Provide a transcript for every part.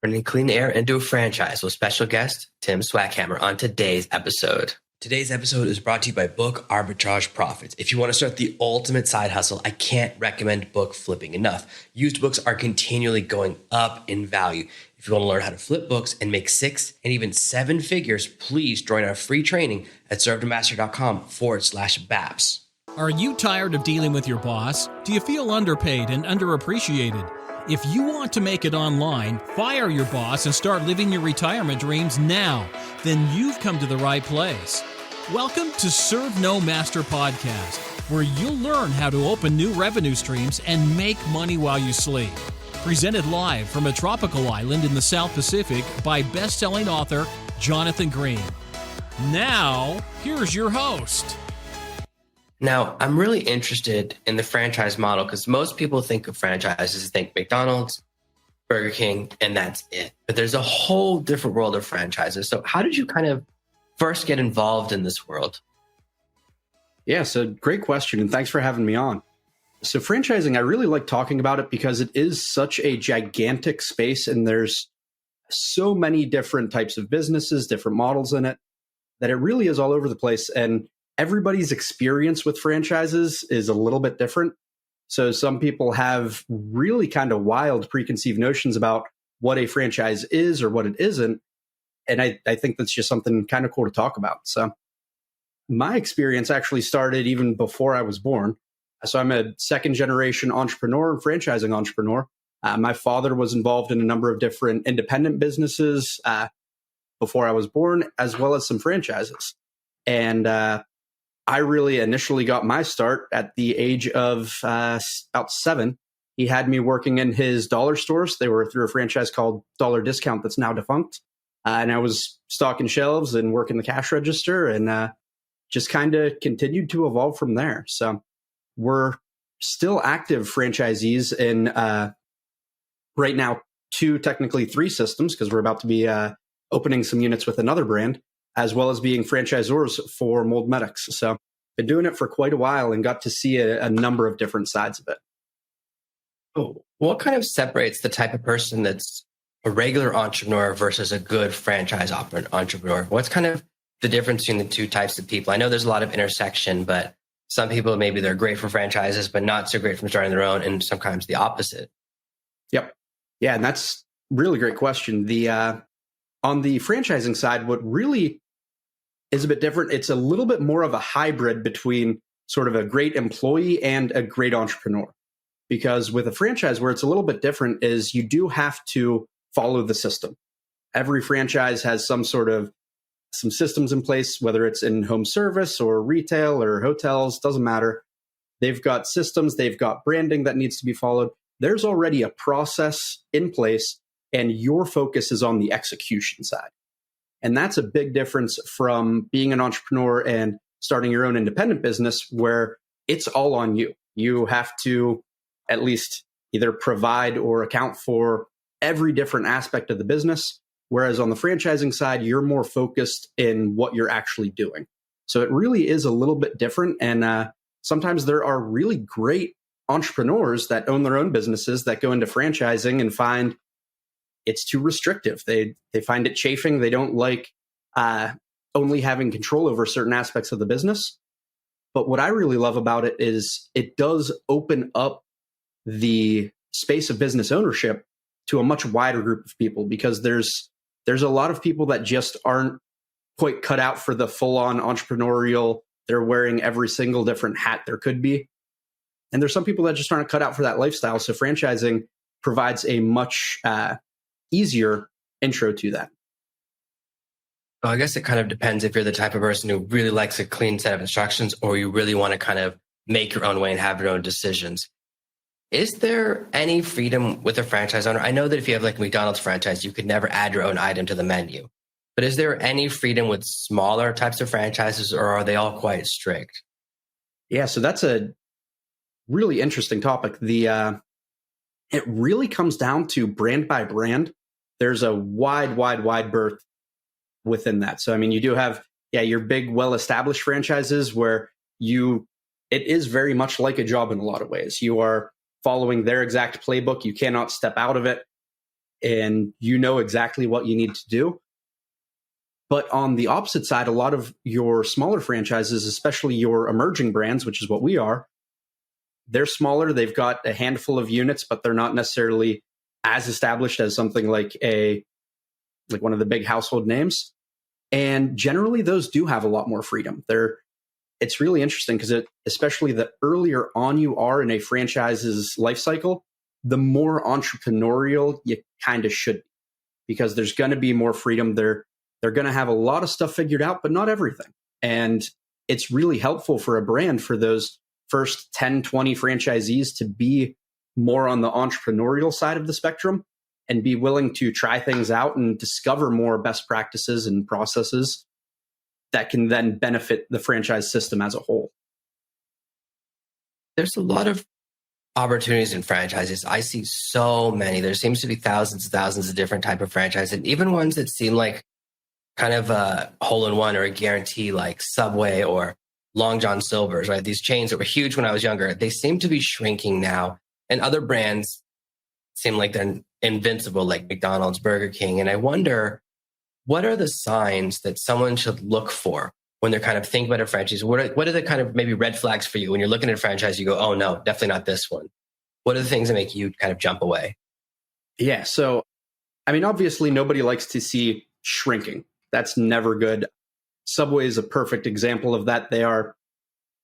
bringing clean air into a franchise with special guest Tim Swackhammer on today's episode. Today's episode is brought to you by Book Arbitrage Profits. If you want to start the ultimate side hustle, I can't recommend book flipping enough. Used books are continually going up in value. If you want to learn how to flip books and make 6 and even 7 figures, please join our free training at servetomaster.com/BAPS. Are you tired of dealing with your boss? Do you feel underpaid and underappreciated? If you want to make it online, fire your boss and start living your retirement dreams now, then you've come to the right place. Welcome to Serve No Master Podcast, where you'll learn how to open new revenue streams and make money while you sleep. Presented live from a tropical island in the South Pacific by best-selling author Jonathan Green. Now, here's your host. Now, I'm really interested in the franchise model because most people think of franchises, think McDonald's, Burger King, and that's it. But there's a whole different world of franchises. So how did you kind of first get involved in this world? Yeah, so great question, and thanks for having me on. So franchising, I really like talking about it because it is such a gigantic space, and there's so many different types of businesses, different models in it, that it really is all over the place. And everybody's experience with franchises is a little bit different. So some people have really kind of wild preconceived notions about what a franchise is or what it isn't. And I think that's just something kind of cool to talk about. So my experience actually started even before I was born. So I'm a second generation entrepreneur and franchising entrepreneur. My father was involved in a number of different independent businesses before I was born, as well as some franchises. And I really initially got my start at the age of about 7. He had me working in his dollar stores. They were through a franchise called Dollar Discount that's now defunct. And I was stocking shelves and working the cash register and just kind of continued to evolve from there. So we're still active franchisees in right now 2, technically 3 systems, because we're about to be opening some units with another brand, as well as being franchisors for Mold Medics. So been doing it for quite a while and got to see a number of different sides of it. Oh, what kind of separates the type of person that's a regular entrepreneur versus a good franchise entrepreneur? What's kind of the difference between the 2 types of people? I know there's a lot of intersection, but some people, maybe they're great for franchises, but not so great from starting their own, and sometimes the opposite. Yep. Yeah, and that's really great question. On the franchising side, what really is a bit different, it's a little bit more of a hybrid between sort of a great employee and a great entrepreneur. Because with a franchise, where it's a little bit different is you do have to follow the system. Every franchise has some systems in place, whether it's in home service or retail or hotels, doesn't matter. They've got systems, they've got branding that needs to be followed. There's already a process in place, and your focus is on the execution side. And that's a big difference from being an entrepreneur and starting your own independent business, where it's all on you. You have to at least either provide or account for every different aspect of the business. Whereas on the franchising side, you're more focused in what you're actually doing. So it really is a little bit different. And sometimes there are really great entrepreneurs that own their own businesses that go into franchising and find it's too restrictive. They find it chafing. They don't like only having control over certain aspects of the business. But what I really love about it is it does open up the space of business ownership to a much wider group of people, because there's a lot of people that just aren't quite cut out for the full-on entrepreneurial. They're wearing every single different hat there could be. And there's some people that just aren't cut out for that lifestyle. So franchising provides a much easier intro to that. Well, I guess it kind of depends if you're the type of person who really likes a clean set of instructions, or you really want to kind of make your own way and have your own decisions. Is there any freedom with a franchise owner? I know that if you have like a McDonald's franchise, you could never add your own item to the menu. But is there any freedom with smaller types of franchises, or are they all quite strict? Yeah, so that's a really interesting topic. It really comes down to brand by brand. There's a wide berth within that. So, I mean, you do have, your big, well-established franchises where it is very much like a job in a lot of ways. You are following their exact playbook. You cannot step out of it. and you know exactly what you need to do. But on the opposite side, a lot of your smaller franchises, especially your emerging brands, which is what we are, they're smaller. They've got a handful of units, but they're not necessarily as established as something like one of the big household names. And generally, those do have a lot more freedom. It's really interesting because especially the earlier on you are in a franchise's life cycle, the more entrepreneurial you kind of should be, because there's going to be more freedom. They're going to have a lot of stuff figured out, but not everything. And it's really helpful for a brand for those first 10, 20 franchisees to be more on the entrepreneurial side of the spectrum and be willing to try things out and discover more best practices and processes that can then benefit the franchise system as a whole. There's a lot of opportunities in franchises. I see so many. There seems to be thousands and thousands of different type of franchises, and even ones that seem like kind of a hole-in-one or a guarantee, like Subway or Long John Silver's, right? These chains that were huge when I was younger, they seem to be shrinking now. And other brands seem like they're invincible, like McDonald's, Burger King. And I wonder, what are the signs that someone should look for when they're kind of thinking about a franchise? What are the kind of maybe red flags for you when you're looking at a franchise? You go, oh no, definitely not this one. What are the things that make you kind of jump away? Yeah. So, I mean, obviously nobody likes to see shrinking. That's never good. Subway is a perfect example of that. They are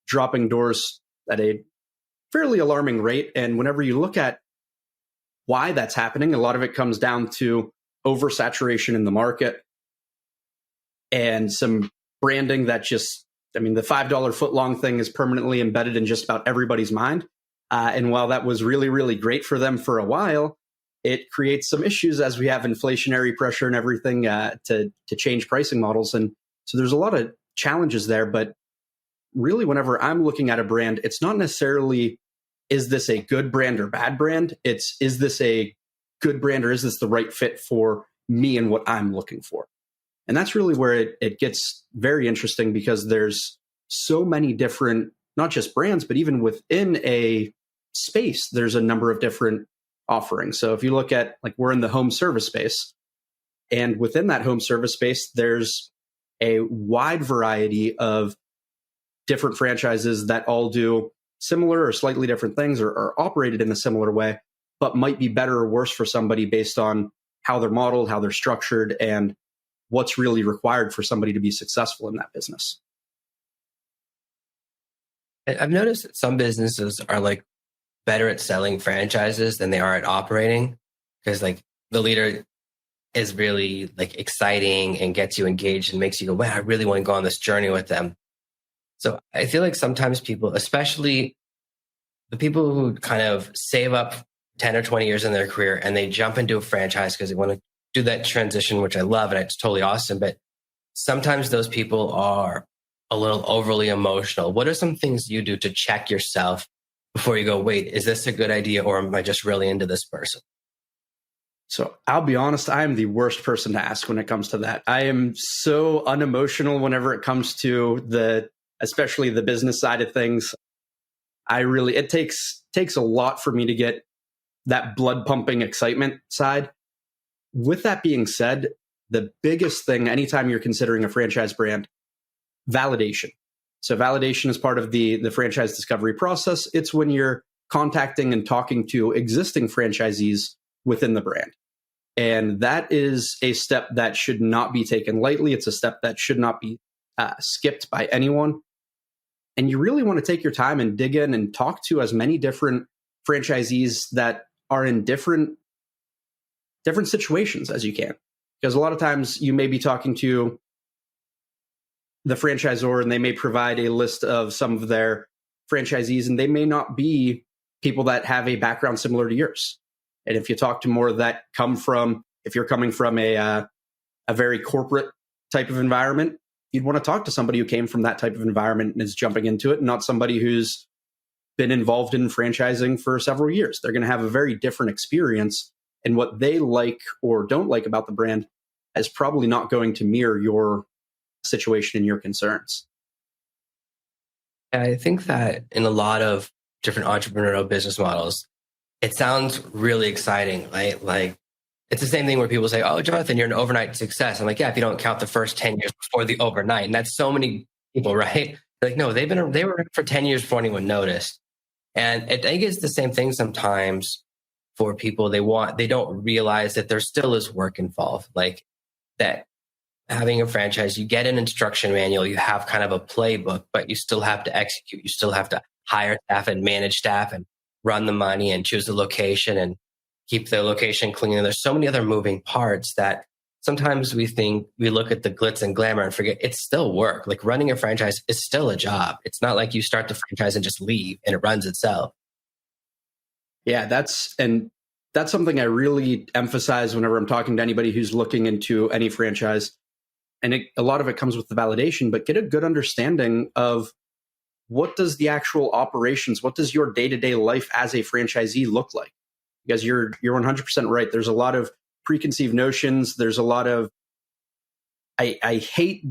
dropping doors at a fairly alarming rate. And whenever you look at why that's happening, a lot of it comes down to oversaturation in the market and some branding that just, I mean, the $5 footlong thing is permanently embedded in just about everybody's mind. And while that was really, really great for them for a while, it creates some issues as we have inflationary pressure and everything to change pricing models. And so there's a lot of challenges there. But really, whenever I'm looking at a brand, it's not necessarily, is this a good brand or bad brand? It's, is this a good brand or is this the right fit for me and what I'm looking for? And that's really where it gets very interesting, because there's so many different, not just brands, but even within a space, there's a number of different offerings. So if you look at, like, we're in the home service space, and within that home service space, there's a wide variety of different franchises that all do similar or slightly different things, or are operated in a similar way, but might be better or worse for somebody based on how they're modeled, how they're structured, and what's really required for somebody to be successful in that business. I've noticed that some businesses are like better at selling franchises than they are at operating, because like the leader is really like exciting and gets you engaged and makes you go, wow, I really want to go on this journey with them. So I feel like sometimes people, especially the people who kind of save up 10 or 20 years in their career and they jump into a franchise because they want to do that transition, which I love and it's totally awesome. But sometimes those people are a little overly emotional. What are some things you do to check yourself before you go, wait, is this a good idea, or am I just really into this person? So I'll be honest, I am the worst person to ask when it comes to that. I am so unemotional whenever it comes to especially the business side of things. It takes a lot for me to get that blood pumping excitement side. With that being said, the biggest thing anytime you're considering a franchise brand, validation. So validation is part of the franchise discovery process. It's when you're contacting and talking to existing franchisees within the brand. And that is a step that should not be taken lightly. It's a step that should not be skipped by anyone. And you really want to take your time and dig in and talk to as many different franchisees that are in different situations as you can. Because a lot of times you may be talking to the franchisor and they may provide a list of some of their franchisees, and they may not be people that have a background similar to yours. And if you talk to more that if you're coming from a very corporate type of environment, you'd want to talk to somebody who came from that type of environment and is jumping into it, not somebody who's been involved in franchising for several years. They're going to have a very different experience, and what they like or don't like about the brand is probably not going to mirror your situation and your concerns. I think that in a lot of different entrepreneurial business models, it sounds really exciting, right? Like it's the same thing where people say, oh, Jonathan, you're an overnight success. I'm like, yeah, if you don't count the first 10 years before the overnight. And that's so many people, right? Like, no, they were in for 10 years before anyone noticed. And I think it's the same thing sometimes for people. They don't realize that there still is work involved. Like that having a franchise, you get an instruction manual, you have kind of a playbook, but you still have to execute. You still have to hire staff and manage staff and run the money and choose the location and keep the location clean. And there's so many other moving parts that sometimes we look at the glitz and glamour and forget it's still work. Like running a franchise is still a job. It's not like you start the franchise and just leave and it runs itself. Yeah, that's something I really emphasize whenever I'm talking to anybody who's looking into any franchise. And a lot of it comes with the validation, but get a good understanding of what does the actual operations, what does your day-to-day life as a franchisee look like? Because you're 100% right. There's a lot of preconceived notions. There's a lot of, I hate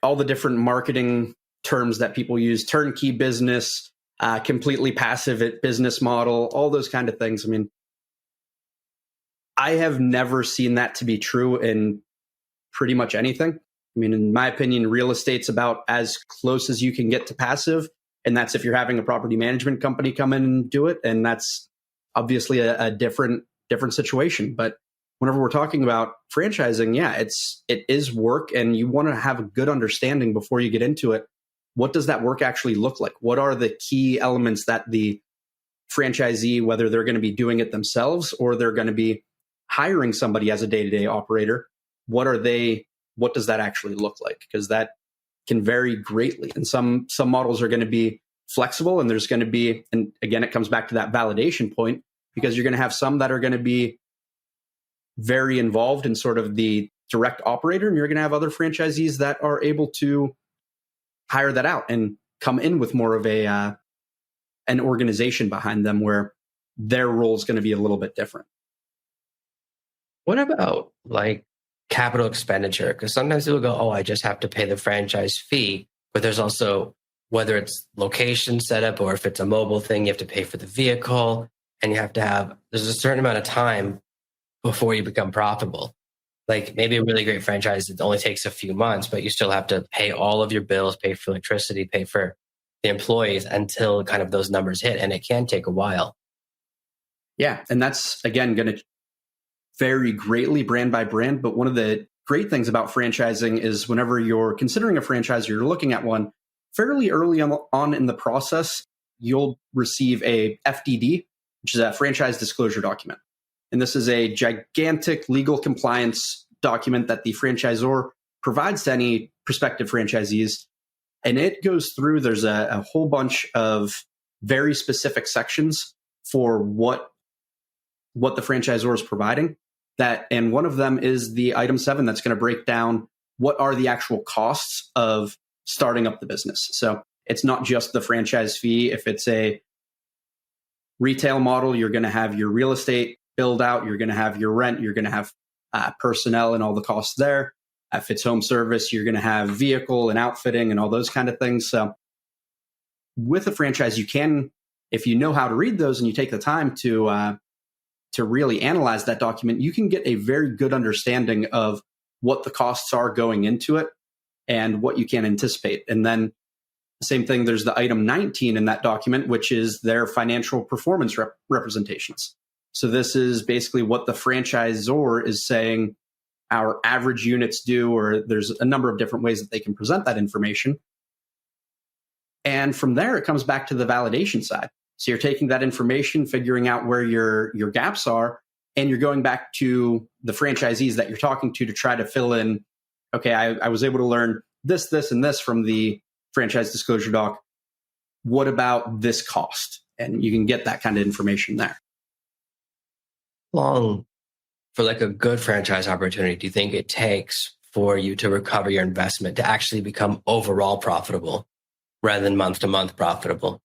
all the different marketing terms that people use, turnkey business, completely passive business model, all those kind of things. I mean, I have never seen that to be true in pretty much anything. I mean, in my opinion, real estate's about as close as you can get to passive. And that's if you're having a property management company come in and do it. And that's obviously a different situation. But whenever we're talking about franchising, yeah, it is work, and you want to have a good understanding before you get into it. What does that work actually look like? What are the key elements that the franchisee, whether they're going to be doing it themselves or they're going to be hiring somebody as a day-to-day operator, what does that actually look like? Because that can vary greatly. And some models are going to be flexible, and there's going to be, and again, it comes back to that validation point, because you're going to have some that are going to be very involved in sort of the direct operator, and you're going to have other franchisees that are able to hire that out and come in with more of an organization behind them where their role is going to be a little bit different. What about like capital expenditure? Because sometimes people go, oh, I just have to pay the franchise fee. But there's also, whether it's location setup or if it's a mobile thing, you have to pay for the vehicle, and there's a certain amount of time before you become profitable. Like maybe a really great franchise, it only takes a few months, but you still have to pay all of your bills, pay for electricity, pay for the employees until kind of those numbers hit. And it can take a while. Yeah. And that's, again, going to vary greatly brand by brand. But one of the great things about franchising is whenever you're considering a franchise, you're looking at one fairly early on in the process, you'll receive a FDD, which is a franchise disclosure document. And this is a gigantic legal compliance document that the franchisor provides to any prospective franchisees. And it goes through, there's a whole bunch of very specific sections for what the franchisor is providing. And one of them is the item 7 that's going to break down what are the actual costs of starting up the business. So it's not just the franchise fee. If it's a retail model, you're going to have your real estate build out, you're going to have your rent, you're going to have personnel and all the costs there. If it's home service, you're going to have vehicle and outfitting and all those kind of things. So with a franchise, you can, if you know how to read those and you take the time to really analyze that document, you can get a very good understanding of what the costs are going into it and what you can anticipate. And then the same thing, there's the item 19 in that document, which is their financial performance representations. So this is basically what the franchisor is saying our average units do, or there's a number of different ways that they can present that information. And from there, it comes back to the validation side. So you're taking that information, figuring out where your gaps are, and you're going back to the franchisees that you're talking to try to fill in, okay, I was able to learn this, and this from the franchise disclosure doc. What about this cost? And you can get that kind of information there. Long for like a good franchise opportunity do you think it takes for you to recover your investment to actually become overall profitable rather than month to month profitable?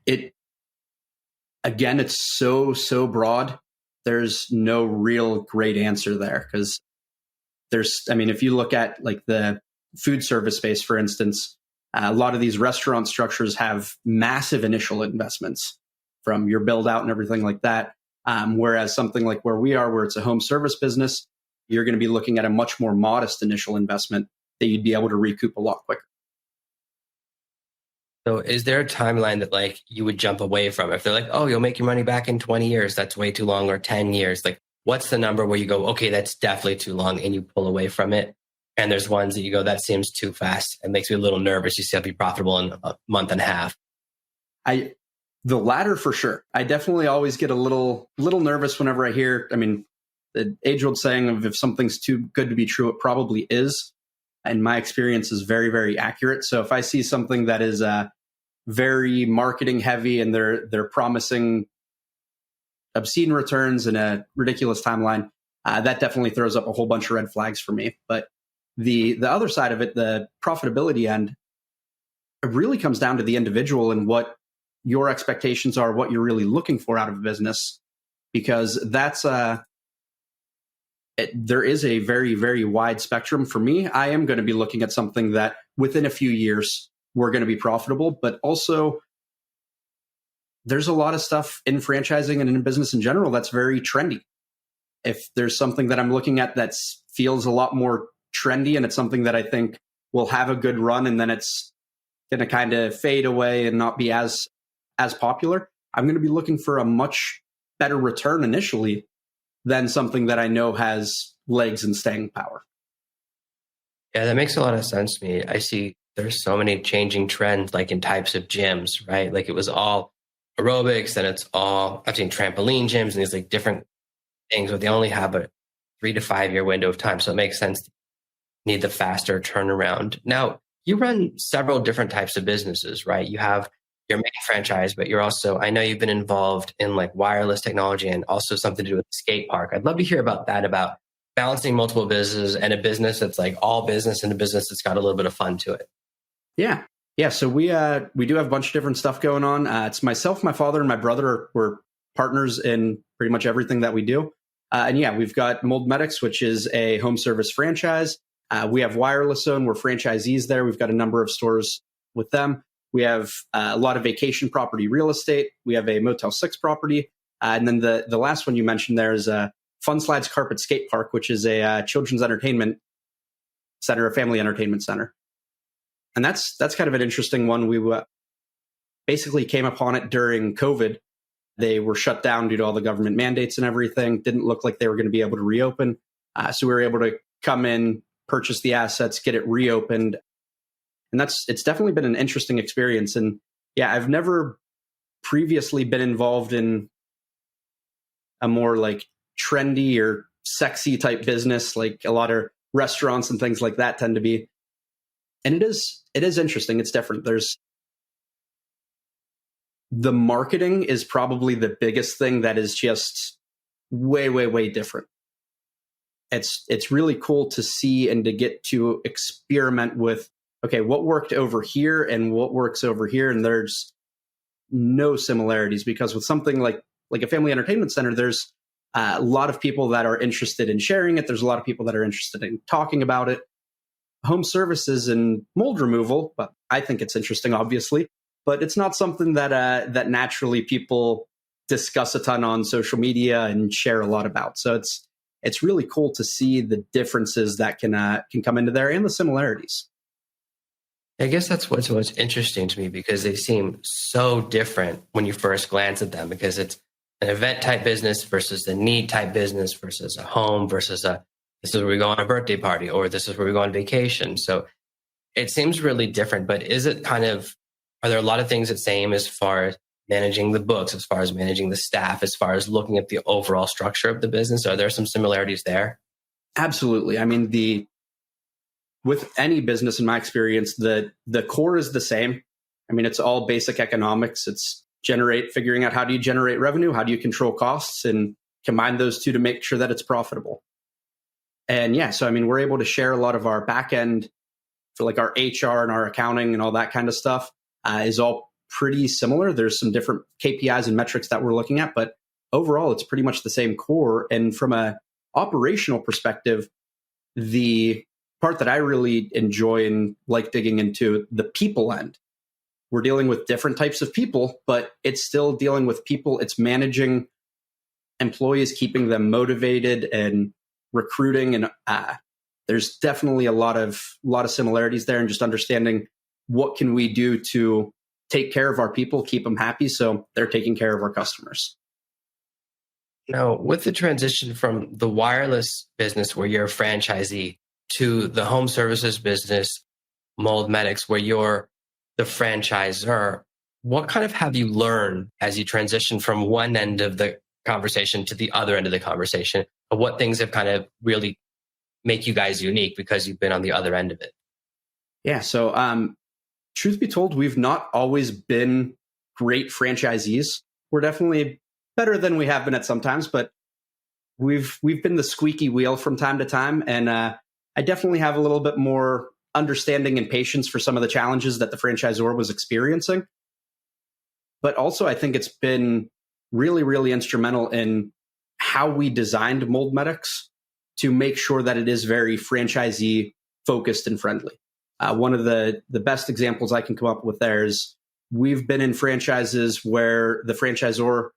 It's so broad. There's no real great answer there, because if you look at like the food service space, for instance, a lot of these restaurant structures have massive initial investments from your build out and everything like that. Whereas something like where we are, where it's a home service business, you're going to be looking at a much more modest initial investment that you'd be able to recoup a lot quicker. So is there a timeline that like you would jump away from? If they're like, oh, you'll make your money back in 20 years, that's way too long, or 10 years. Like, what's the number where you go, okay, that's definitely too long, and you pull away from it? And there's ones that you go, that seems too fast. It makes me a little nervous. You see, I'll be profitable in a month and a half. The latter for sure. I definitely always get a little nervous whenever I hear, I mean, the age-old saying of if something's too good to be true, it probably is. And my experience is very, very accurate. So if I see something that is very marketing heavy and they're promising obscene returns in a ridiculous timeline, that definitely throws up a whole bunch of red flags for me. But the other side of it, the profitability end, it really comes down to the individual and what your expectations are, what you're really looking for out of a business, because there is a very, very wide spectrum. For me, I am going to be looking at something that within a few years we're going to be profitable, but also there's a lot of stuff in franchising and in business in general that's very trendy. If there's something that I'm looking at that feels a lot more trendy and it's something that I think will have a good run and then it's going to kind of fade away and not be as popular, I'm going to be looking for a much better return initially than something that I know has legs and staying power. Yeah, that makes a lot of sense to me. I see there's so many changing trends, like in types of gyms, right? Like it was all aerobics, and I've seen trampoline gyms and these like different things, but they only have a 3 to 5 year window of time. So it makes sense to need the faster turnaround. Now, you run several different types of businesses, right? You have your main franchise, but you're also, I know you've been involved in like wireless technology and also something to do with the skate park. I'd love to hear about that, about balancing multiple businesses and a business that's like all business and a business that's got a little bit of fun to it. Yeah. So we do have a bunch of different stuff going on. It's myself, my father, and my brother. We're partners in pretty much everything that we do. And yeah, we've got Mold Medics, which is a home service franchise. We have Wireless Zone. We're franchisees there. We've got a number of stores with them. We have a lot of vacation property real estate. We have a Motel 6 property. And then the last one you mentioned there is a Fun Slides Carpet Skate Park, which is a children's entertainment center, a family entertainment center. And that's kind of an interesting one. We basically came upon it during COVID. They were shut down due to all the government mandates and everything. Didn't look like they were going to be able to reopen. So we were able to come in, purchase the assets, get it reopened. And it's definitely been an interesting experience. And yeah, I've never previously been involved in a more like trendy or sexy type business, like a lot of restaurants and things like that tend to be. And it is interesting. It's different. The marketing is probably the biggest thing that is just way, way, way different. It's really cool to see and to get to experiment with, okay, what worked over here and what works over here. And there's no similarities, because with something like a family entertainment center, there's a lot of people that are interested in sharing it. There's a lot of people that are interested in talking about it. Home services and mold removal, but I think it's interesting, obviously, but it's not something that naturally people discuss a ton on social media and share a lot about. So it's really cool to see the differences that can come into there and the similarities. I guess that's what's interesting to me, because they seem so different when you first glance at them, because it's an event type business versus the need type business versus a home versus this is where we go on a birthday party, or this is where we go on vacation. So it seems really different, but is it are there a lot of things the same as far as managing the books, as far as managing the staff, as far as looking at the overall structure of the business? Are there some similarities there? Absolutely. I mean, with any business, in my experience, the core is the same. I mean, it's all basic economics. It's figuring out how do you generate revenue, how do you control costs, and combine those two to make sure that it's profitable. And yeah, so I mean, we're able to share a lot of our back end for like our HR and our accounting and all that kind of stuff is all pretty similar. There's some different KPIs and metrics that we're looking at, but overall, it's pretty much the same core. And from a operational perspective, the part that I really enjoy and like digging into, the people end. we're dealing with different types of people, but it's still dealing with people. It's managing employees, keeping them motivated and recruiting. And there's definitely a lot of similarities there, and just understanding what can we do to take care of our people, keep them happy, so they're taking care of our customers. Now, with the transition from the wireless business where you're a franchisee to the home services business, Mold Medics, where you're the franchisor, what kind of have you learned as you transition from one end of the conversation to the other end of the conversation? What things have kind of really make you guys unique because you've been on the other end of it? Yeah. So, truth be told, we've not always been great franchisees. We're definitely better than we have been at sometimes, but we've been the squeaky wheel from time to time. And I definitely have a little bit more understanding and patience for some of the challenges that the franchisor was experiencing. But also, I think it's been really, really instrumental in how we designed Mold Medics to make sure that it is very franchisee focused and friendly. One of the best examples I can come up with there is we've been in franchises where the franchisor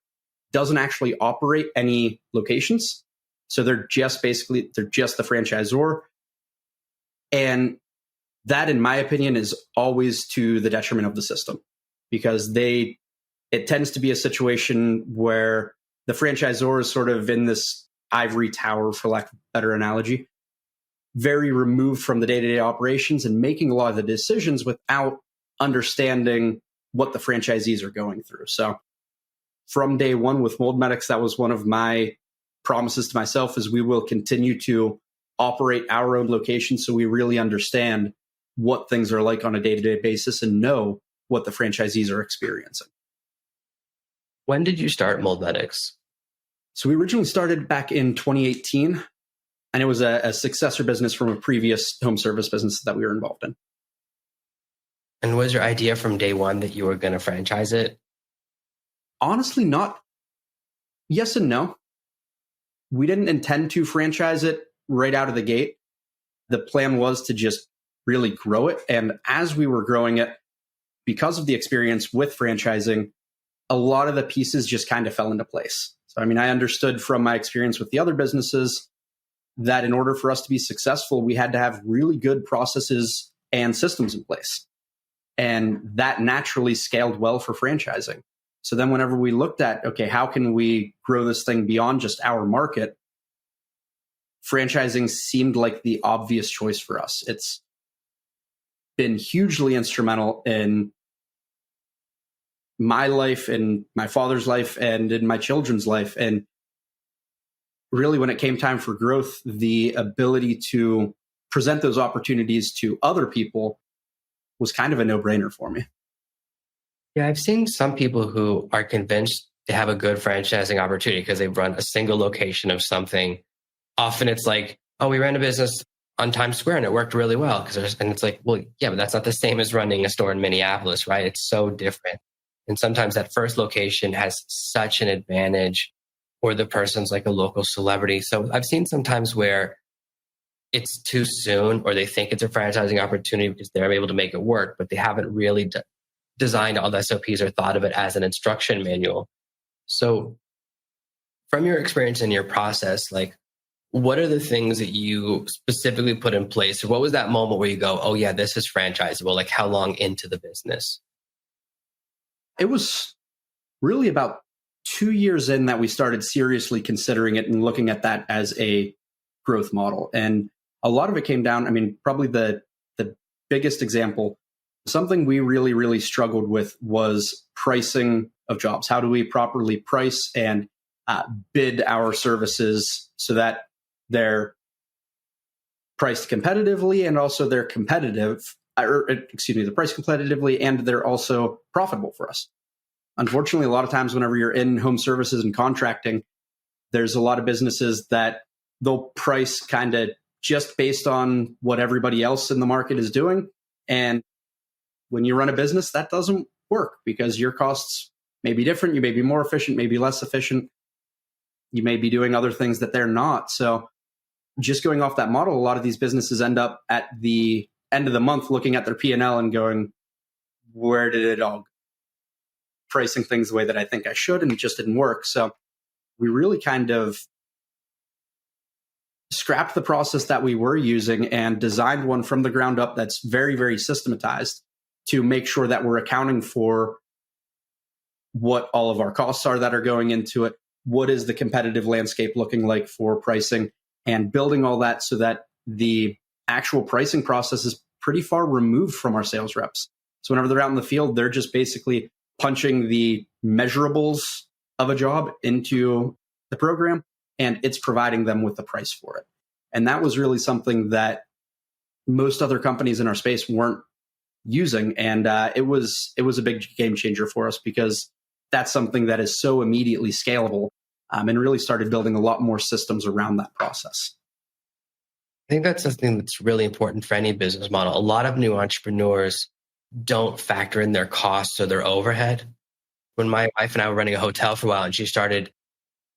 doesn't actually operate any locations. So they're just the franchisor. And that, in my opinion, is always to the detriment of the system, because it tends to be a situation where the franchisor is sort of in this ivory tower, for lack of a better analogy, very removed from the day-to-day operations and making a lot of the decisions without understanding what the franchisees are going through. So from day one with Mold Medics, that was one of my promises to myself, is we will continue to operate our own location so we really understand what things are like on a day-to-day basis and know what the franchisees are experiencing. When did you start Mold Medics? So we originally started back in 2018, and it was a successor business from a previous home service business that we were involved in. And was your idea from day one that you were going to franchise it? Honestly, not. Yes and no. We didn't intend to franchise it right out of the gate. The plan was to just really grow it. And as we were growing it, because of the experience with franchising, a lot of the pieces just kind of fell into place. So, I understood from my experience with the other businesses that in order for us to be successful, we had to have really good processes and systems in place. And that naturally scaled well for franchising. So then whenever we looked at, okay, how can we grow this thing beyond just our market? Franchising seemed like the obvious choice for us. It's been hugely instrumental in my life, in my father's life, and in my children's life. And really, when it came time for growth, the ability to present those opportunities to other people was kind of a no-brainer for me. Yeah, I've seen some people who are convinced they have a good franchising opportunity because they've run a single location of something. Often it's like, oh, we ran a business on Times Square and it worked really well. And it's like, well, yeah, but that's not the same as running a store in Minneapolis, right? It's so different. And sometimes that first location has such an advantage, or the person's like a local celebrity. So I've seen sometimes where it's too soon, or they think it's a franchising opportunity because they're able to make it work, but they haven't really designed all the SOPs or thought of it as an instruction manual. So from your experience in your process, like, what are the things that you specifically put in place? Or what was that moment where you go, oh yeah, this is franchisable? Like, how long into the business? It was really about 2 years in that we started seriously considering it and looking at that as a growth model. And a lot of it came down, probably the biggest example, something we really, really struggled with was pricing of jobs. How do we properly price and bid our services so that they're priced competitively and also they're they're priced competitively and they're also profitable for us. Unfortunately, a lot of times whenever you're in home services and contracting, there's a lot of businesses that they'll price kind of just based on what everybody else in the market is doing. And when you run a business, that doesn't work because your costs may be different. You may be more efficient, maybe less efficient. You may be doing other things that they're not. So just going off that model, a lot of these businesses end up at the end of the month looking at their P&L and going, where did it all go? Pricing things the way that I think I should, and it just didn't work. So we really kind of scrapped the process that we were using and designed one from the ground up that's very, very systematized to make sure that we're accounting for what all of our costs are that are going into it. What is the competitive landscape looking like for pricing, and building all that so that the actual pricing process is pretty far removed from our sales reps. So whenever they're out in the field, they're just basically punching the measurables of a job into the program, and it's providing them with the price for it. And that was really something that most other companies in our space weren't using. And it was a big game changer for us, because that's something that is so immediately scalable, and really started building a lot more systems around that process. I think that's something that's really important for any business model. A lot of new entrepreneurs don't factor in their costs or their overhead. When my wife and I were running a hotel for a while and she started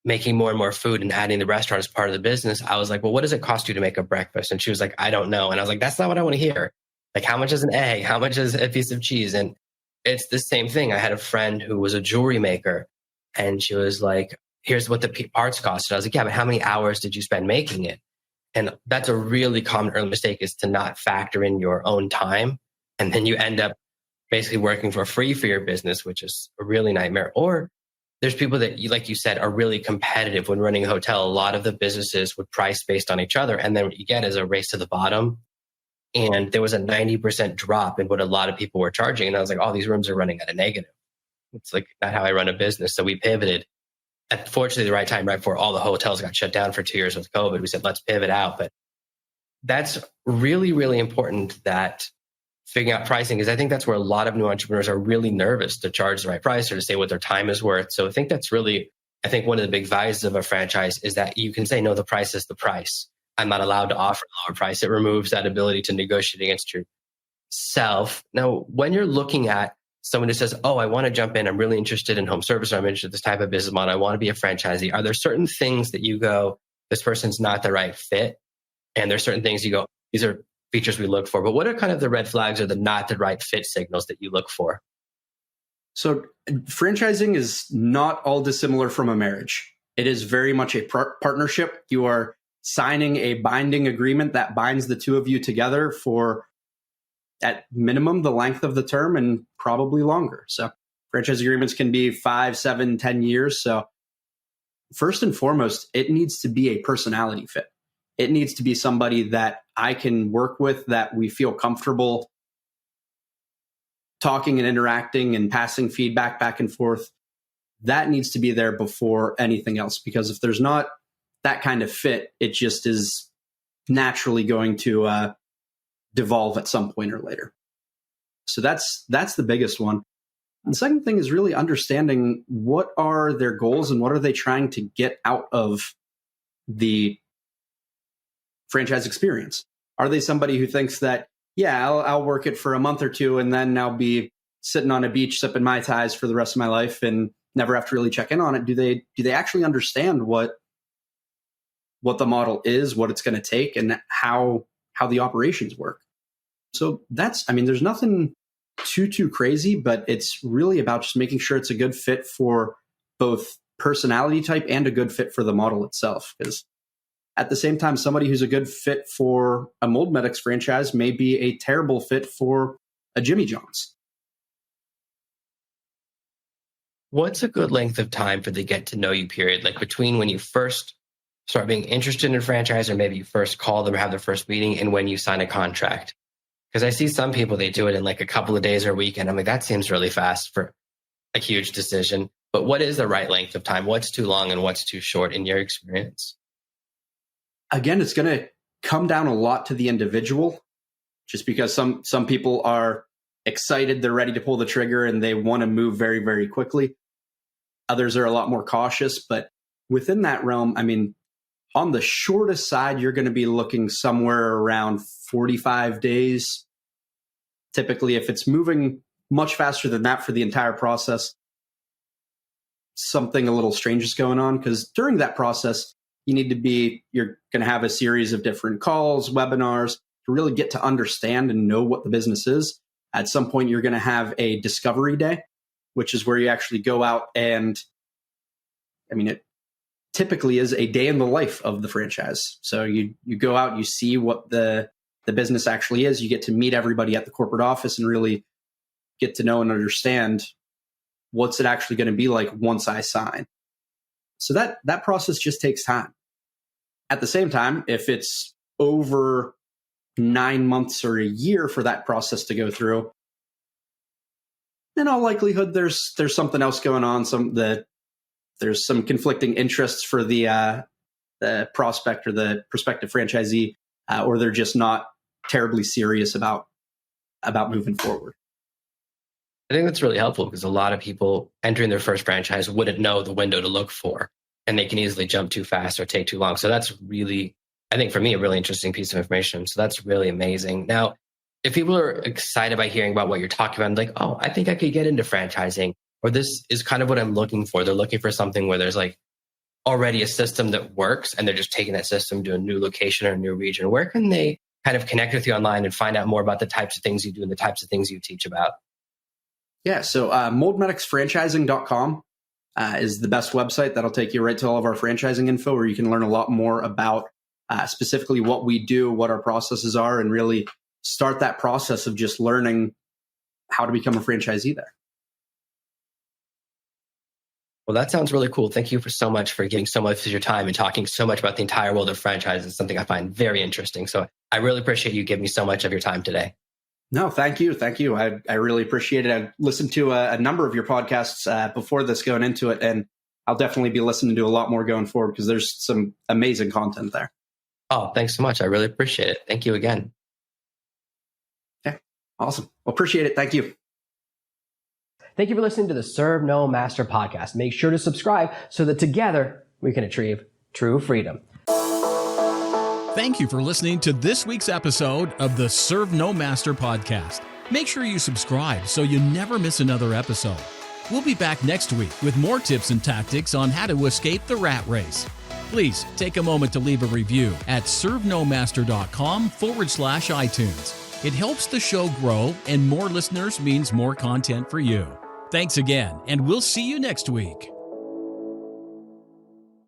making more and more food and adding the restaurant as part of the business, I was like, well, what does it cost you to make a breakfast? And she was like, I don't know. And I was like, that's not what I want to hear. Like, how much is an egg? How much is a piece of cheese? And it's the same thing. I had a friend who was a jewelry maker, and she was like, here's what the parts cost. And I was like, yeah, but how many hours did you spend making it? And that's a really common early mistake, is to not factor in your own time. And then you end up basically working for free for your business, which is a really nightmare. Or there's people that, like you said, are really competitive when running a hotel. A lot of the businesses would price based on each other. And then what you get is a race to the bottom. And there was a 90% drop in what a lot of people were charging. And I was like, oh, these rooms are running at a negative. It's like not how I run a business. So we pivoted. Unfortunately, the right time, right before all the hotels got shut down for 2 years with COVID, we said, let's pivot out. But that's really, really important, that figuring out pricing, because I think that's where a lot of new entrepreneurs are really nervous to charge the right price or to say what their time is worth. So I think that's really, I think one of the big values of a franchise is that you can say, no, the price is the price. I'm not allowed to offer a lower price. It removes that ability to negotiate against yourself. Now, when you're looking at someone who says, oh, I want to jump in, I'm really interested in home service, or I'm interested in this type of business model, I want to be a franchisee, are there certain things that you go, this person's not the right fit? And there's certain things you go, these are features we look for. But what are kind of the red flags or the not the right fit signals that you look for? So franchising is not all dissimilar from a marriage. It is very much a partnership. You are signing a binding agreement that binds the two of you together for, at minimum, the length of the term, and probably longer. So franchise agreements can be 5, 7, 10 years. So first and foremost, it needs to be a personality fit. It needs to be somebody that I can work with, that we feel comfortable talking and interacting and passing feedback back and forth. That needs to be there before anything else, because if there's not that kind of fit, it just is naturally going to devolve at some point or later. So that's the biggest one. And the second thing is really understanding what are their goals and what are they trying to get out of the franchise experience. Are they somebody who thinks that, yeah, I'll work it for a month or two and then I'll be sitting on a beach sipping Mai Tais for the rest of my life and never have to really check in on it? Do they actually understand what the model is, what it's going to take, and how the operations work? So there's nothing too crazy, but it's really about just making sure it's a good fit for both personality type and a good fit for the model itself. Because at the same time, somebody who's a good fit for a Mold Medics franchise may be a terrible fit for a Jimmy John's. What's a good length of time for the get to know you period? Like between when you first start being interested in a franchise, or maybe you first call them or have their first meeting, and when you sign a contract? Because I see some people, they do it in like a couple of days or a week. And I'm like, that seems really fast for a huge decision. But what is the right length of time? What's too long and what's too short in your experience? Again, it's going to come down a lot to the individual, just because some people are excited, they're ready to pull the trigger and they want to move very, very quickly. Others are a lot more cautious. But within that realm, on the shortest side, you're going to be looking somewhere around 45 days. Typically, if it's moving much faster than that for the entire process, something a little strange is going on, because during that process, you're going to have a series of different calls, webinars to really get to understand and know what the business is. At some point, you're going to have a discovery day, which is where you actually go out and, it typically is a day in the life of the franchise. So you go out, you see what the business actually is. You get to meet everybody at the corporate office and really get to know and understand what's it actually going to be like once I sign. So that process just takes time. At the same time, if it's over 9 months or a year for that process to go through, in all likelihood, there's something else going on. There's some conflicting interests for the prospect or the prospective franchisee, or they're just not terribly serious about moving forward. I think that's really helpful because a lot of people entering their first franchise wouldn't know the window to look for, and they can easily jump too fast or take too long. So that's really, I think for me, a really interesting piece of information. So that's really amazing. Now, if people are excited by hearing about what you're talking about, like, oh, I think I could get into franchising, or this is kind of what I'm looking for. They're looking for something where there's like already a system that works and they're just taking that system to a new location or a new region. Where can they kind of connect with you online and find out more about the types of things you do and the types of things you teach about? Yeah, so moldmedicsfranchising.com is the best website. That'll take you right to all of our franchising info, where you can learn a lot more about specifically what we do, what our processes are, and really start that process of just learning how to become a franchisee there. Well, that sounds really cool. Thank you so much for giving so much of your time and talking so much about the entire world of franchise. It's something I find very interesting. So I really appreciate you giving me so much of your time today. No, thank you. Thank you. I really appreciate it. I've listened to a number of your podcasts before this going into it, and I'll definitely be listening to a lot more going forward because there's some amazing content there. Oh, thanks so much. I really appreciate it. Thank you again. Okay, awesome. Well, appreciate it. Thank you. Thank you for listening to the Serve No Master podcast. Make sure to subscribe so that together we can achieve true freedom. Thank you for listening to this week's episode of the Serve No Master podcast. Make sure you subscribe so you never miss another episode. We'll be back next week with more tips and tactics on how to escape the rat race. Please take a moment to leave a review at servenomaster.com/iTunes. It helps the show grow, and more listeners means more content for you. Thanks again, and we'll see you next week.